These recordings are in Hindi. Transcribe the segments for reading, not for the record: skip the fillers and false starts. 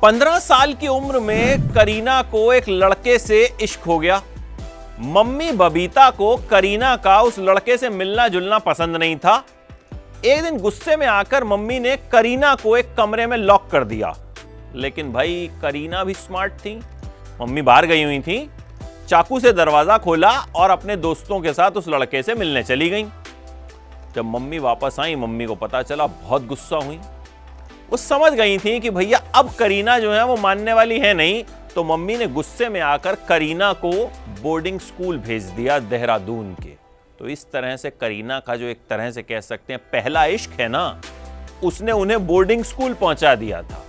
15 साल की उम्र में करीना को एक लड़के से इश्क हो गया। मम्मी बबीता को करीना का उस लड़के से मिलना जुलना पसंद नहीं था। एक दिन गुस्से में आकर मम्मी ने करीना को एक कमरे में लॉक कर दिया। लेकिन भाई करीना भी स्मार्ट थी। मम्मी बाहर गई हुई थी, चाकू से दरवाजा खोला और अपने दोस्तों के साथ उस लड़के से मिलने चली गई। जब मम्मी वापस आई, मम्मी को पता चला, बहुत गुस्सा हुई। वो समझ गई थी कि भैया अब करीना जो है वो मानने वाली है नहीं, तो मम्मी ने गुस्से में आकर करीना को बोर्डिंग स्कूल भेज दिया देहरादून के। तो इस तरह से करीना का जो एक तरह से कह सकते हैं पहला इश्क है ना, उसने उन्हें बोर्डिंग स्कूल पहुंचा दिया था।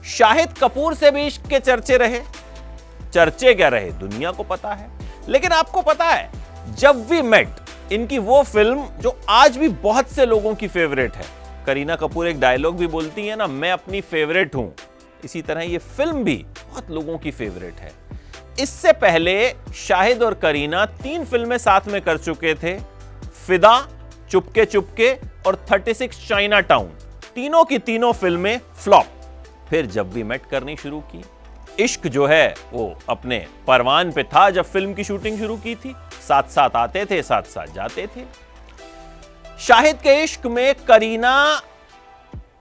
शाहिद कपूर से भी इश्क के चर्चे रहे। चर्चे क्या रहे दुनिया को पता है, लेकिन आपको पता है जब वी मेट, इनकी वो फिल्म जो आज भी बहुत से लोगों की फेवरेट है। करीना कपूर एक डायलॉग भी बोलती है ना, मैं अपनी फेवरेट हूं। इसी तरह ये फिल्म भी बहुत लोगों की फेवरेट है। इससे पहले शाहिद और करीना 3 फिल्में साथ में कर चुके थे, फिदा, चुपके चुपके और 36 चाइना टाउन। तीनों की तीनों फिल्में फ्लॉप। फिर जब भी मेट करनी शुरू की। इश्क जो है वो अपने परवान पे था जब फिल्म की शूटिंग शुरू की थी। साथ साथ आते थे, साथ साथ जाते थे। शाहिद के इश्क में करीना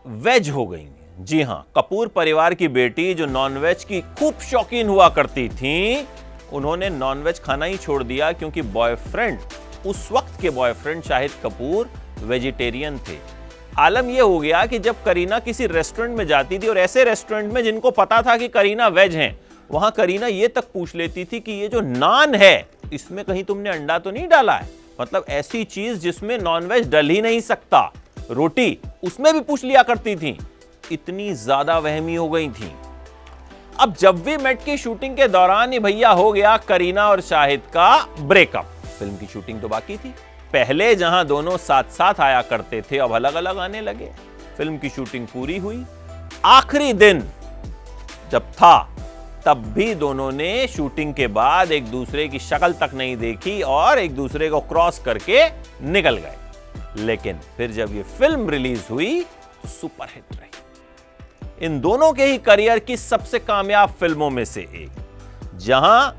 वेज हो गई। जी हां, कपूर परिवार की बेटी जो नॉनवेज की खूब शौकीन हुआ करती थी, उन्होंने नॉनवेज खाना ही छोड़ दिया क्योंकि बॉयफ्रेंड, उस वक्त के बॉयफ्रेंड शाहिद कपूर वेजिटेरियन थे। आलम यह हो गया कि जब करीना किसी रेस्टोरेंट में जाती थी, और ऐसे रेस्टोरेंट में जिनको पता था कि करीना वेज हैं, वहां करीना यह तक पूछ लेती थी कि ये जो नान है इसमें कहीं तुमने अंडा तो नहीं डाला है। मतलब ऐसी चीज जिसमें नॉनवेज डल ही नहीं सकता। रोटी, उसमें भी पूछ लिया करती थी। इतनी ज्यादा वहमी हो गई थी। अब जब वी मेट की शूटिंग के दौरान ही भैया हो गया करीना और शाहिद का ब्रेकअप। फिल्म की शूटिंग तो बाकी थी। पहले जहां दोनों साथ साथ आया करते थे, अब अलग अलग आने लगे। फिल्म की शूटिंग पूरी हुई। आखिरी दिन जब था, तब भी दोनों ने शूटिंग के बाद एक दूसरे की शक्ल तक नहीं देखी और एक दूसरे को क्रॉस करके निकल गए। लेकिन फिर जब ये फिल्म रिलीज हुई तो सुपरहिट रही। इन दोनों के ही करियर की सबसे कामयाब फिल्मों में से एक। जहां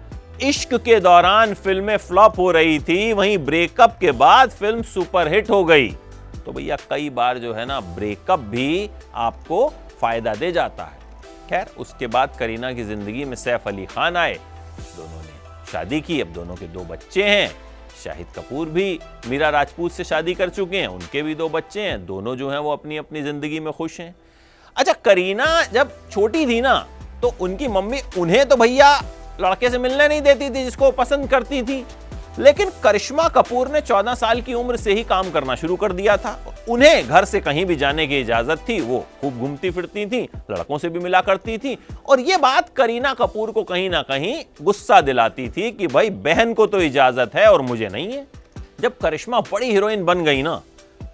इश्क के दौरान फिल्में फ्लॉप हो रही थी, वहीं ब्रेकअप के बाद फिल्म सुपरहिट हो गई। तो भैया कई बार जो है ना, ब्रेकअप भी आपको फायदा दे जाता है। खैर, उसके बाद करीना की जिंदगी में सैफ अली खान आए। दोनों ने शादी की, अब दोनों के 2 बच्चे हैं। शाहिद कपूर भी मीरा राजपूत से शादी कर चुके हैं, उनके भी 2 बच्चे हैं। दोनों जो हैं वो अपनी अपनी जिंदगी में खुश हैं। अच्छा, करीना जब छोटी थी ना, तो उनकी मम्मी उन्हें तो भैया लड़के से मिलने नहीं देती थी जिसको पसंद करती थी। लेकिन करिश्मा कपूर ने 14 साल की उम्र से ही काम करना शुरू कर दिया था। उन्हें घर से कहीं भी जाने की इजाजत थी। वो खूब घूमती फिरती थी, लड़कों से भी मिला करती थी। और यह बात करीना कपूर को कहीं ना कहीं गुस्सा दिलाती थी कि भाई बहन को तो इजाजत है और मुझे नहीं है। जब करिश्मा बड़ी हीरोइन बन गई ना,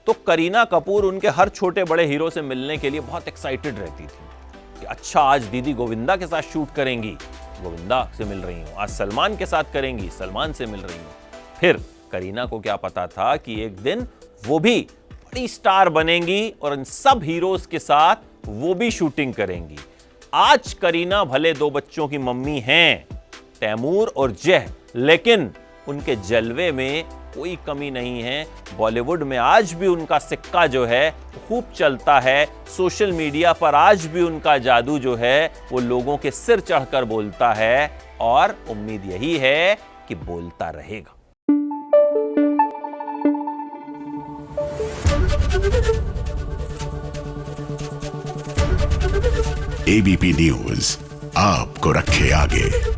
तो करीना कपूर उनके हर छोटे बड़े हीरो से मिलने के लिए बहुत एक्साइटेड रहती थी कि अच्छा, आज दीदी गोविंदा के साथ शूट करेंगी, गोविंदा से मिल रही हूं। आज सलमान के साथ करेंगी, सलमान से मिल रही हूं। फिर करीना को क्या पता था कि एक दिन वो भी बड़ी स्टार बनेंगी और इन सब हीरोज के साथ वो भी शूटिंग करेंगी। आज करीना भले 2 बच्चों की मम्मी हैं, तैमूर और जय, लेकिन उनके जलवे में कोई कमी नहीं है। बॉलीवुड में आज भी उनका सिक्का जो है खूब चलता है। सोशल मीडिया पर आज भी उनका जादू जो है वो लोगों के सिर चढ़कर बोलता है, और उम्मीद यही है कि बोलता रहेगा। एबीपी न्यूज आपको रखे आगे।